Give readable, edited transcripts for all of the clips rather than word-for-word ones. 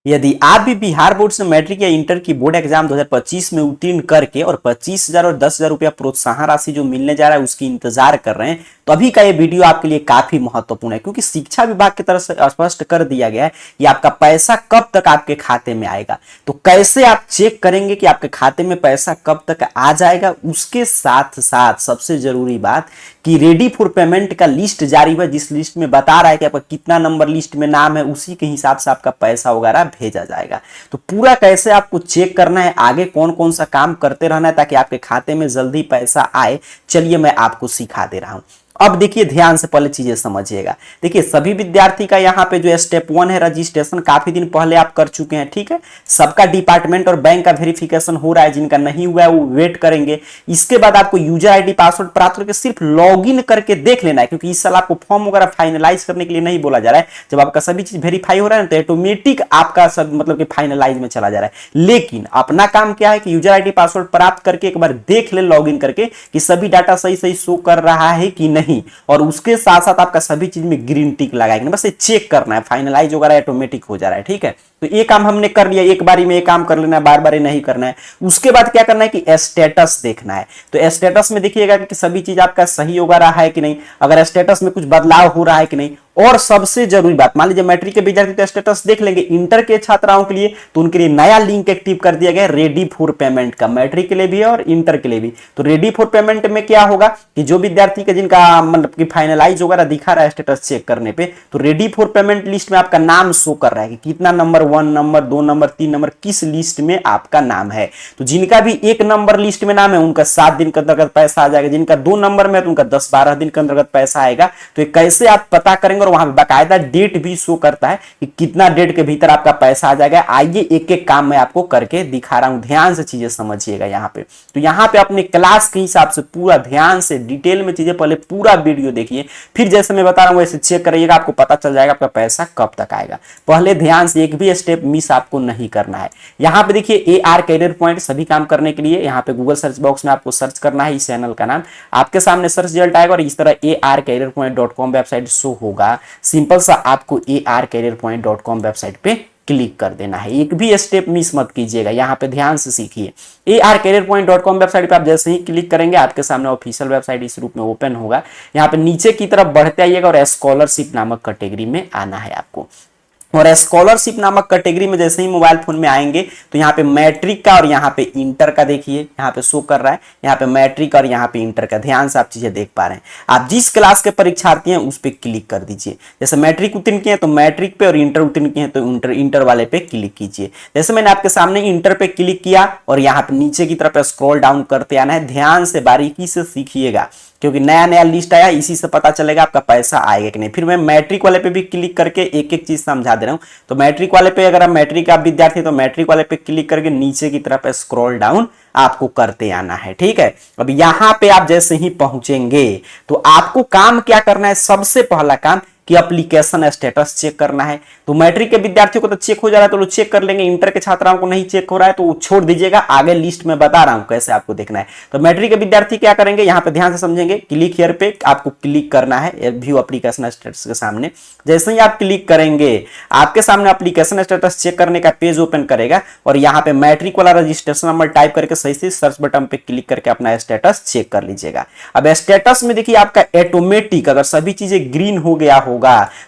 यदि आप भी बिहार बोर्ड से मैट्रिक या इंटर की बोर्ड एग्जाम 2025 में उत्तीर्ण करके और 25,000 और 10,000 रुपया प्रोत्साहन राशि जो मिलने जा रहा है उसकी इंतजार कर रहे हैं, तो अभी का ये वीडियो आपके लिए काफी महत्वपूर्ण है, क्योंकि शिक्षा विभाग की तरफ से स्पष्ट कर दिया गया है कि आपका पैसा कब तक आपके खाते में आएगा। तो कैसे आप चेक करेंगे कि आपके खाते में पैसा कब तक आ जाएगा, उसके साथ साथ सबसे जरूरी बात कि रेडी फॉर पेमेंट का लिस्ट जारी हुआ, जिस लिस्ट में बता रहा है कि आपका कितना नंबर लिस्ट में नाम है, उसी के हिसाब से आपका पैसा वगैरह भेजा जाएगा। तो पूरा कैसे आपको चेक करना है, आगे कौन कौन सा काम करते रहना है ताकि आपके खाते में जल्दी पैसा आए, चलिए मैं आपको सिखा दे रहा हूं। अब देखिए ध्यान से पहले चीजें समझिएगा। देखिए सभी विद्यार्थी का यहाँ पे जो स्टेप 1 है रजिस्ट्रेशन, काफी दिन पहले आप कर चुके हैं, ठीक है। सबका डिपार्टमेंट और बैंक का वेरिफिकेशन हो रहा है, जिनका नहीं हुआ है वो वेट करेंगे। इसके बाद आपको यूजर आईडी पासवर्ड प्राप्त करके सिर्फ लॉगिन करके देख लेना है, क्योंकि इस साल आपको फॉर्म वगैरह फाइनलाइज करने के लिए नहीं बोला जा रहा है। जब आपका सभी चीज वेरीफाई हो रहा है तो ऑटोमेटिक आपका सब मतलब कि फाइनलाइज में चला जा रहा है। लेकिन अपना काम क्या है कि यूजर आईडी पासवर्ड प्राप्त करके एक बार देख ले लॉगिन करके कि सभी डाटा सही सही शो कर रहा है कि नहीं, और उसके साथ साथ आपका सभी चीज में ग्रीन टिक लगाएंगे, बस ये चेक करना है, फाइनलाइज वगैरह ऑटोमेटिक हो जा रहा है, ठीक है। तो ये काम हमने कर लिया, एक बारी में ये काम कर लेना है, बार बार नहीं करना है। उसके बाद क्या करना है कि स्टेटस देखना है। तो स्टेटस में देखिएगा कि सभी चीज आपका सही वगैरह है कि नहीं, अगर स्टेटस में कुछ बदलाव हो रहा है कि नहीं। और सबसे जरूरी बात, मान लीजिए मैट्रिक के विद्यार्थी तो स्टेटस देख लेंगे, इंटर के छात्राओं के लिए तो उनके लिए नया लिंक एक्टिव कर दिया गया है रेडी फॉर पेमेंट का, मैट्रिक के लिए भी है और इंटर के लिए भी। तो रेडी फॉर पेमेंट में क्या होगा कि जो विद्यार्थी का जिनका मतलब कि फाइनलाइज वगैरह दिखा रहा है स्टेटस चेक करने पे, तो रेडी फॉर पेमेंट लिस्ट में आपका नाम शो कर रहा है कि कितना नंबर 1 नंबर 2 नंबर 3 नंबर किस लिस्ट में आपका नाम है। तो जिनका भी 1 नंबर लिस्ट में नाम है उनका 7 दिन के अंतर्गत पैसा आ जाएगा, जिनका 2 नंबर में है तो उनका 10-12 दिन के अंतर्गत पैसा आएगा। तो कैसे आप पता करेंगे, और वहां पे बाकायदा डेट भी शो करता है कि कितना डेट के भीतर आपका पैसा आ जाएगा। आइए एक एक काम मैं आपको करके दिखा रहा हूं, ध्यान से चीजें समझिएगा यहाँ पे। तो यहाँ पे अपने क्लास के हिसाब से पूरा ध्यान से डिटेल में चीजें पहले पूरा वीडियो देखिए, फिर जैसे मैं बता रहा हूं वैसे चेक करिएगा, आपको पता चल जाएगा आपका पैसा कब तक आएगा। पहले ध्यान से एक भी स्टेप मिस आपको नहीं करना है। यहाँ पे देखिए AR कैरियर पॉइंट सभी काम करने के लिए यहाँ पे गूगल सर्च बॉक्स में आपको सर्च करना है, इस चैनल का नाम आपके सामने सर्च रिजल्ट आएगा और इस तरह arcareerpoint.com वेबसाइट शो होगा। सिंपल सा आपको arcareerpoint.com वेबसाइट पे क्लिक कर देना है, एक भी स्टेप मिस मत कीजिएगा। यहाँ पे ध्यान से सीखिए। arcareerpoint.com वेबसाइट पे आप जैसे ही क्लिक करेंगे आपके सामने ऑफिशियल वेबसाइट इस रूप में ओपन होगा। यहाँ पे नीचे की तरफ बढ़ते आइएगा और स्कॉलरशिप नामक कैटेगरी में आना है आपको। और स्कॉलरशिप नामक कैटेगरी में जैसे ही मोबाइल फोन में आएंगे तो यहाँ पे मैट्रिक का और यहाँ पे इंटर का देखिए यहाँ पे शो कर रहा है, यहाँ पे मैट्रिक और यहाँ पे इंटर का, ध्यान से आप चीजें देख पा रहे हैं। आप जिस क्लास के परीक्षार्थी हैं उस पे क्लिक कर दीजिए। जैसे मैट्रिक उत्तीर्ण किए हैं तो मैट्रिक पे और इंटर उत्तीर्ण किए हैं तो इंटर वाले पे क्लिक कीजिए। जैसे मैंने आपके सामने इंटर पे क्लिक किया और यहाँ पे नीचे की तरफ स्क्रॉल डाउन करते आना है, ध्यान से बारीकी से सीखिएगा क्योंकि नया नया लिस्ट आया, इसी से पता चलेगा आपका पैसा आएगा कि नहीं। फिर मैं मैट्रिक वाले पे भी क्लिक करके एक एक चीज समझा दे रहा हूं। तो मैट्रिक वाले पे अगर आप मैट्रिक का विद्यार्थी तो मैट्रिक वाले पे क्लिक करके नीचे की तरफ स्क्रॉल डाउन आपको करते आना है, ठीक है। अब यहां पे आप जैसे ही पहुंचेंगे तो आपको काम क्या करना है, सबसे पहला काम कि एप्लीकेशन स्टेटस चेक करना है। तो मैट्रिक के विद्यार्थियों को तो चेक हो जा रहा है तो लोग चेक कर लेंगे, इंटर के छात्राओं को नहीं चेक हो रहा है तो छोड़ दीजिएगा, आगे लिस्ट में बता रहा हूं कैसे आपको देखना है। तो मैट्रिक के विद्यार्थी क्या करेंगे, यहाँ पे ध्यान से समझेंगे, क्लिक हियर पे आपको क्लिक करना है व्यू एप्लीकेशन स्टेटस के सामने। जैसे ही आप क्लिक करेंगे आपके सामने एप्लीकेशन स्टेटस चेक करने का पेज ओपन करेगा और यहाँ पे मैट्रिक वाला रजिस्ट्रेशन नंबर टाइप करके सही से सर्च बटन पे क्लिक करके अपना स्टेटस चेक कर लीजिएगा। अब स्टेटस में देखिए आपका ऑटोमेटिक अगर सभी चीजें ग्रीन हो गया होगा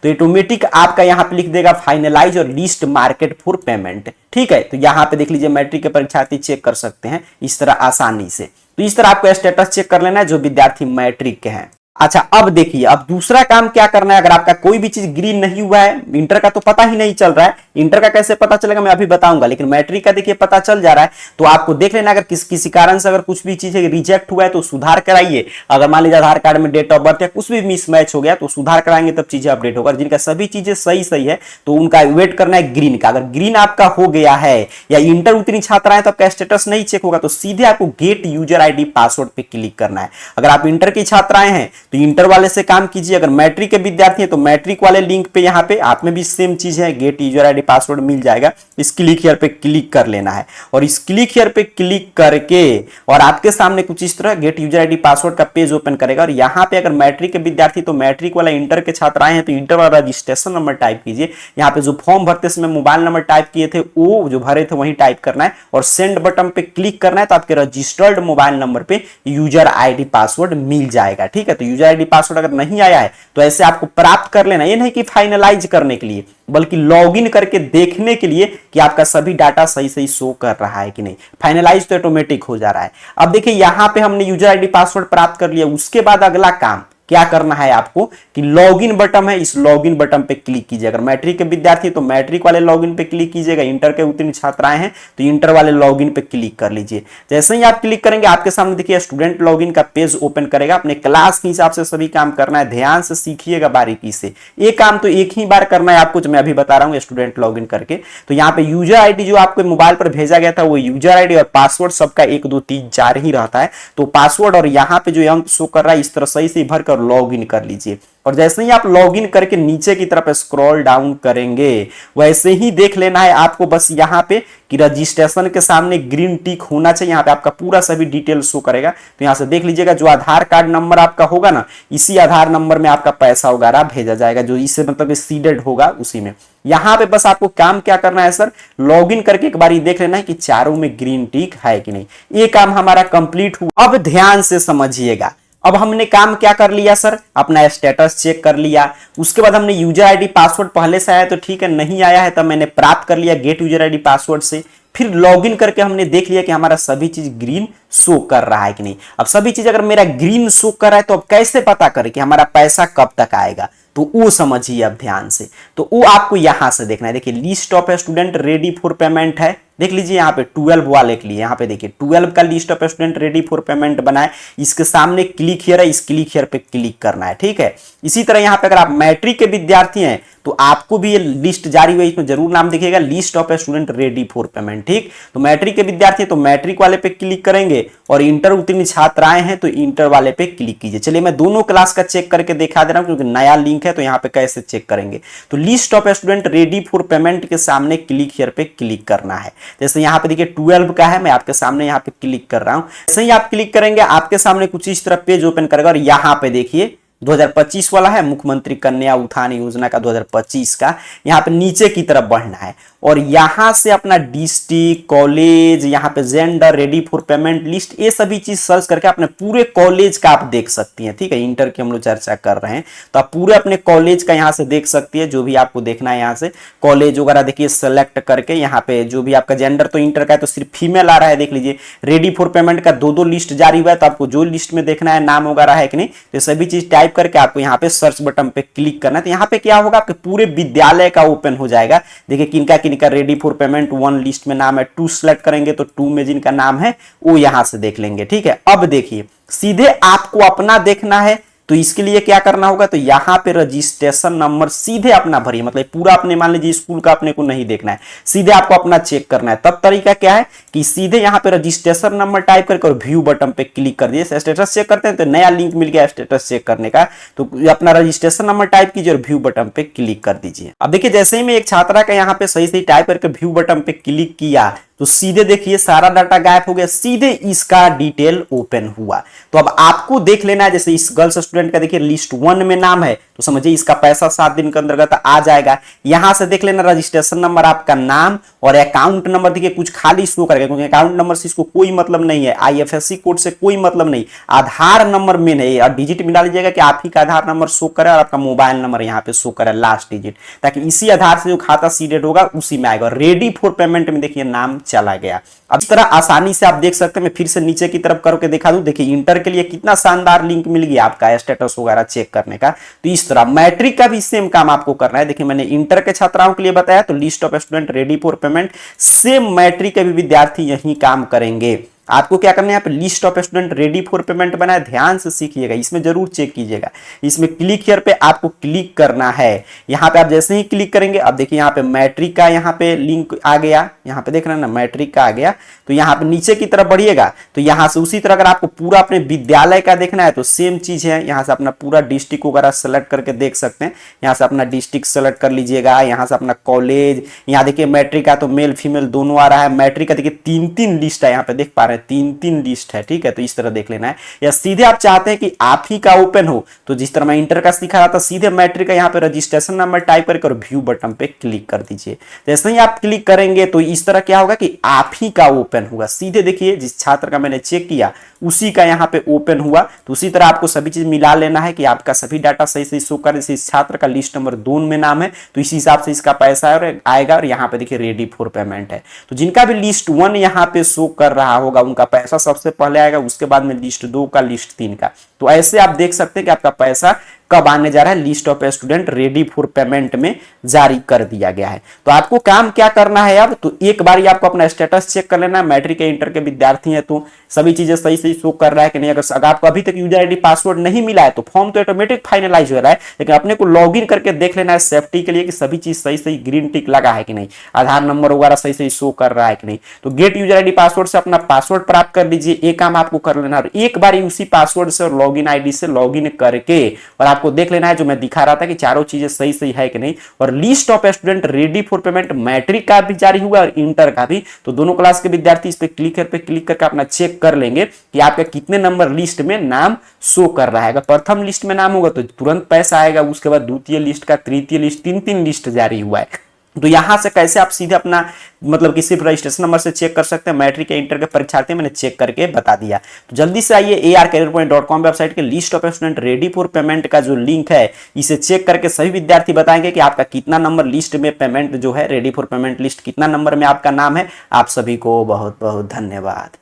तो ऑटोमेटिक आपका यहां पे लिख देगा फाइनलाइज और लिस्ट मार्केट फॉर पेमेंट, ठीक है। तो यहां पे देख लीजिए मैट्रिक के परीक्षार्थी चेक कर सकते हैं इस तरह आसानी से। तो इस तरह आपको स्टेटस चेक कर लेना है जो विद्यार्थी मैट्रिक के हैं। अच्छा अब देखिए, अब दूसरा काम क्या करना है, अगर आपका कोई भी चीज ग्रीन नहीं हुआ है, इंटर का तो पता ही नहीं चल रहा है, इंटर का कैसे पता चलेगा मैं अभी बताऊंगा, लेकिन मैट्रिक का देखिए पता चल जा रहा है। तो आपको देख लेना अगर किसी कारण से अगर कुछ भी चीज रिजेक्ट हुआ है तो सुधार कराइए। अगर मान लीजिए आधार कार्ड में डेट ऑफ बर्थ या कुछ भी मिसमैच हो गया तो सुधार कराएंगे तब चीजें अपडेट होगा। जिनका सभी चीजें सही सही है तो उनका वेट करना है ग्रीन का। अगर ग्रीन आपका हो गया है या इंटर उत्तीर्ण छात्रा है तो आपका स्टेटस नहीं चेक होगा, तो सीधे आपको गेट यूजर आईडी पासवर्ड पे क्लिक करना है। अगर आप इंटर की छात्राएं हैं तो इंटर वाले से काम कीजिए। अगर मैट्रिक के विद्यार्थी हैं तो मैट्रिक वाले लिंक पे यहाँ पे आप में भी सेम चीज है, गेट यूजर आईडी पासवर्ड मिल जाएगा। इस क्लिक हियर पे क्लिक कर लेना है और इस क्लिक हियर पे क्लिक करके और आपके सामने कुछ इस तरह गेट यूजर आईडी पासवर्ड का पेज ओपन करेगा। और यहाँ पे अगर मैट्रिक के विद्यार्थी तो मैट्रिक वाला, इंटर के छात्र आए हैं तो इंटर वाला रजिस्ट्रेशन नंबर टाइप कीजिए। यहाँ पे जो फॉर्म भरते समय मोबाइल नंबर टाइप किए थे वो जो भरे थे वही टाइप करना है और सेंड बटन पे क्लिक करना है तो आपके रजिस्टर्ड मोबाइल नंबर पे यूजर आईडी पासवर्ड मिल जाएगा। ठीक है, तो यूजर आईडी पासवर्ड अगर नहीं आया है तो ऐसे आपको प्राप्त कर लेना। ये नहीं कि फाइनलाइज करने के लिए, बल्कि लॉगिन करके देखने के लिए कि आपका सभी डाटा सही सही शो कर रहा है कि नहीं। फाइनलाइज तो ऑटोमेटिक हो जा रहा है। अब देखिए यहां पे हमने यूजर आईडी पासवर्ड प्राप्त कर लिया। उसके बाद अगला काम क्या करना है आपको कि लॉगिन बटन है, इस लॉगिन बटन पे क्लिक कीजिए। अगर मैट्रिक के विद्यार्थी तो मैट्रिक वाले लॉगिन पे क्लिक कीजिएगा, इंटर के उत्तीर्ण छात्र आए हैं तो इंटर वाले लॉगिन पे क्लिक कर लीजिए। जैसे ही आप क्लिक करेंगे आपके सामने देखिए स्टूडेंट लॉगिन का पेज ओपन करेगा। अपने क्लास के हिसाब से सभी काम करना है, ध्यान से सीखिएगा बारीकी से। ये काम तो एक ही बार करना है आपको, जो मैं अभी बता रहा हूँ स्टूडेंट लॉगिन करके। तो यहाँ पे यूजर आईडी जो आपके मोबाइल पर भेजा गया था वो यूजर आईडी और पासवर्ड सबका 1 2 3 4 ही रहता है। तो पासवर्ड और यहाँ पे जो अंक शो कर रहा है इस तरह सही से भरकर लॉगिन कर लीजिए। और जैसे ही आप लॉगिन करके नीचे की तरफ स्क्रॉल डाउन करेंगे वैसे ही देख लेना है आपको बस यहाँ पे कि रजिस्ट्रेशन के सामने ग्रीन टिक होना चाहिए। यहाँ पे आपका पूरा सभी डिटेल शो करेगा। तो यहाँ से देख लीजिएगा जो आधार कार्ड नंबर आपका होगा ना, इसी आधार नंबर में आपका पैसा वगैरह भेजा जाएगा, जो इससे मतलब सीडेड होगा उसी में। यहाँ पे बस आपको काम क्या करना है सर, लॉगिन करके एक बार देख लेना है कि चारों में ग्रीन टिक है कि नहीं। ये काम हमारा कंप्लीट हुआ। अब ध्यान से समझिएगा, अब हमने काम क्या कर लिया सर, अपना स्टेटस चेक कर लिया। उसके बाद हमने यूजर आईडी पासवर्ड पहले से आया तो ठीक है, नहीं आया है तब मैंने प्राप्त कर लिया गेट यूजर आईडी पासवर्ड से। फिर लॉगिन करके हमने देख लिया कि हमारा सभी चीज ग्रीन शो कर रहा है कि नहीं। अब सभी चीज अगर मेरा ग्रीन शो कर रहा है तो अब कैसे पता करें कि हमारा पैसा कब तक आएगा, तो वो समझिए अब ध्यान से। तो वो आपको यहां से देखना है। देखिए list of student ready for payment है, देख लीजिए यहाँ पे 12 वाले के लिए यहाँ पे देखिए 12 का list of student ready for payment बना है। इसके सामने क्लिक हियर है, इस क्लिक हियर पे क्लिक करना है। ठीक है, इसी तरह यहाँ पे अगर आप मैट्रिक के विद्यार्थी हैं तो आपको भी ये लिस्ट जारी हुई, इसमें जरूर नाम दिखेगा list of student ready for payment. ठीक, तो मैट्रिक के विद्यार्थी तो मैट्रिक वाले पे क्लिक करेंगे और इंटर उत्तीर्ण छात्र आए हैं तो इंटर वाले पे क्लिक कीजिए। चलिए मैं दोनों क्लास का चेक करके दिखा दे रहा हूं क्योंकि नया लिंक है तो यहाँ पे कैसे चेक करेंगे। तो list of student ready for payment के सामने क्लिक हियर पे क्लिक करना है। जैसे यहाँ पे देखिए 12 का है, मैं आपके सामने यहाँ पे क्लिक कर रहा हूं। जैसे ही आप क्लिक करेंगे आपके सामने कुछ इस तरह पेज ओपन करेगा और यहाँ पे देखिए 2025 वाला है, मुख्यमंत्री कन्या उत्थान योजना का 2025 का। यहाँ पे नीचे की तरफ बढ़ना है और यहां से अपना डिस्ट्रिक्ट, कॉलेज, यहाँ पे gender, ready for payment list, ये सभी चीज सर्च करके अपने पूरे कॉलेज का आप देख सकती हैं। ठीक है, इंटर की हम लोग चर्चा कर रहे हैं तो आप पूरे अपने कॉलेज का यहाँ से देख सकती है, जो भी आपको देखना है। यहाँ से कॉलेज वगैरह देखिए सेलेक्ट करके यहाँ पे जो भी आपका जेंडर तो इंटर का है तो सिर्फ फीमेल आ रहा है, देख लीजिए। रेडी फॉर पेमेंट का 2 लिस्ट जारी हुआ है तो आपको जो लिस्ट में देखना है नाम वगैरह है कि नहीं, तो सभी चीज टाइप करके आपको यहाँ पे सर्च बटन पे क्लिक करना है। तो यहाँ पे क्या होगा, आपके पूरे विद्यालय का ओपन हो जाएगा। देखिए किनका किनका रेडी फॉर पेमेंट 1 लिस्ट में नाम है, 2 सिलेक्ट करेंगे तो 2 में जिनका नाम है वो यहां से देख लेंगे। ठीक है, अब देखिए सीधे आपको अपना देखना है तो इसके लिए क्या करना होगा, तो यहाँ पे रजिस्ट्रेशन नंबर सीधे अपना भरिए। मतलब पूरा अपने मान लीजिए स्कूल का अपने को नहीं देखना है, सीधे आपको अपना चेक करना है। तब तरीका क्या है कि सीधे यहाँ पे रजिस्ट्रेशन नंबर टाइप करके और व्यू बटन पे क्लिक कर दिए। स्टेटस चेक करते हैं तो नया लिंक मिल गया स्टेटस चेक करने का, तो अपना रजिस्ट्रेशन नंबर टाइप कीजिए और व्यू बटन पे क्लिक कर दीजिए। अब देखिए जैसे ही मैं एक छात्रा का यहाँ पे सही सही टाइप करके व्यू बटन पे क्लिक किया तो सीधे देखिए सारा डाटा गायब हो गया, सीधे इसका डिटेल ओपन हुआ। तो अब आपको देख लेना है, जैसे इस गर्ल्स स्टूडेंट का देखिए लिस्ट 1 में नाम है तो समझिए इसका पैसा 7 दिन के अंतर्गत आ जाएगा। यहां से देख लेना रजिस्ट्रेशन नंबर, आपका नाम और अकाउंट नंबर देखिए कुछ खाली शो करेगा क्योंकि अकाउंट नंबर से इसको कोई मतलब नहीं है, IFSC कोड से कोई मतलब नहीं, आधार नंबर मेन है और डिजिट मिला लीजिएगा कि आप ही का आधार नंबर शो करे और आपका मोबाइल नंबर यहाँ पे शो करे लास्ट डिजिट, ताकि इसी आधार से जो खाता सीडेड होगा उसी में आएगा। रेडी फॉर पेमेंट में देखिए नाम चला गया। अब इस तरह आसानी से आप देख सकते हैं। मैं फिर से नीचे की तरफ करके दिखा दूं, देखिए इंटर के लिए कितना शानदार लिंक मिल गया आपका स्टेटस वगैरह चेक करने का। तो इस तरह मैट्रिक का भी सेम काम आपको करना है। देखिए मैंने इंटर के छात्राओं के लिए बताया तो list of student ready for payment, same matric के भी विद्यार्थी यही काम करेंगे। आपको क्या करना है, यहाँ पे list of student ready for payment बना है, ध्यान से सीखिएगा, इसमें जरूर चेक कीजिएगा। इसमें क्लिक हियर पे आपको क्लिक करना है। यहाँ पे आप जैसे ही क्लिक करेंगे, अब देखिए यहाँ पे मैट्रिक का यहाँ पे लिंक आ गया, यहाँ पे देख रहे हैं ना मैट्रिक का आ गया। तो यहाँ पे नीचे की तरफ बढ़िएगा तो यहाँ से उसी तरह अगर आपको पूरा अपने विद्यालय का देखना है तो सेम चीज है, यहाँ से अपना पूरा डिस्ट्रिक्ट वगैरह सेलेक्ट करके देख सकते हैं। यहाँ से अपना डिस्ट्रिक्ट सेलेक्ट कर लीजिएगा, यहाँ से अपना कॉलेज, यहाँ देखिए मैट्रिक का तो मेल फीमेल दोनों आ रहा है। मैट्रिक का देखिए 3-3 लिस्ट है, यहाँ पे देख पा रहे हैं 3-3 लिस्ट है, ठीक है। तो इस तरह देख लेना है। या सीधे आप चाहते हैं कि आप ही का ओपन हो तो जिस तरह मैं इंटर का सिखा रहा था, सीधे मैट्रिक का यहाँ पे रजिस्ट्रेशन नंबर टाइप करके और व्यू बटन पे क्लिक कर दीजिए। जैसे ही आप क्लिक करेंगे तो इस तरह क्या होगा कि आप ही का ओपन होगा। सीधे देखिए जिस छात्र का मैंने चेक किया उसी का यहाँ पे ओपन हुआ। तो उसी तरह आपको सभी चीज मिला लेना है कि आपका सभी डाटा सही सही शो कर। इस छात्र का लिस्ट नंबर 2 में नाम है तो इसी हिसाब से इसका पैसा आएगा और यहाँ पे देखिए रेडी फॉर पेमेंट है। तो जिनका भी लिस्ट 1 यहाँ पे शो कर रहा होगा उनका पैसा सबसे पहले आएगा, उसके बाद में लिस्ट 2 का, लिस्ट 3 का। तो ऐसे आप देख सकते हैं कि आपका पैसा कब आने जा रहा है, list of student ready for payment में जारी कर दिया गया है। तो आपको काम क्या करना है अब, तो एक बार आपको अपना स्टेटस चेक कर लेना है। मैट्रिक या इंटर के विद्यार्थी हैं तो सभी चीजें सही सही शो कर रहा है कि नहीं। अगर आपको अभी तक यूजर आईडी पासवर्ड नहीं मिला है तो फॉर्म तो ऑटोमेटिक फाइनलाइज हो रहा है, लेकिन अपने को लॉगिन करके देख लेना है सेफ्टी के लिए कि सभी चीज सही सही ग्रीन टिक लगा है कि नहीं, आधार नंबर वगैरह सही सही शो कर रहा है कि नहीं। तो गेट यूजर आईडी पासवर्ड से अपना पासवर्ड प्राप्त कर लीजिए, एक काम आपको कर लेना है। एक बार उसी पासवर्ड से और लॉगिन आईडी से लॉगिन करके और आपको देख लेना है जो मैं दिखा रहा था कि चारों चीजें सही सही है कि नहीं। और list of student ready for payment matric का भी जारी हुआ और इंटर का भी। तो दोनों क्लास के विद्यार्थी इस पे क्लिक करके अपना चेक कर लेंगे कि आपका कितने नंबर लिस्ट में नाम शो कर रहा है। अगर प्रथम लिस्ट में नाम होगा तो तुरंत पैसा आएगा, उसके बाद द्वितीय लिस्ट का, तृतीय लिस्ट, 3-3 लिस्ट जारी हुआ है। तो यहां से कैसे आप सीधे अपना मतलब कि सिर्फ रजिस्ट्रेशन नंबर से चेक कर सकते हैं। मैट्रिक या इंटर के परीक्षार्थी मैंने चेक करके बता दिया। तो जल्दी से आइए arcareerpoint.com वेबसाइट के list of student ready for payment का जो लिंक है इसे चेक करके सभी विद्यार्थी बताएंगे कि आपका कितना नंबर लिस्ट में पेमेंट जो है रेडी फॉर पेमेंट लिस्ट कितना नंबर में आपका नाम है। आप सभी को बहुत बहुत धन्यवाद।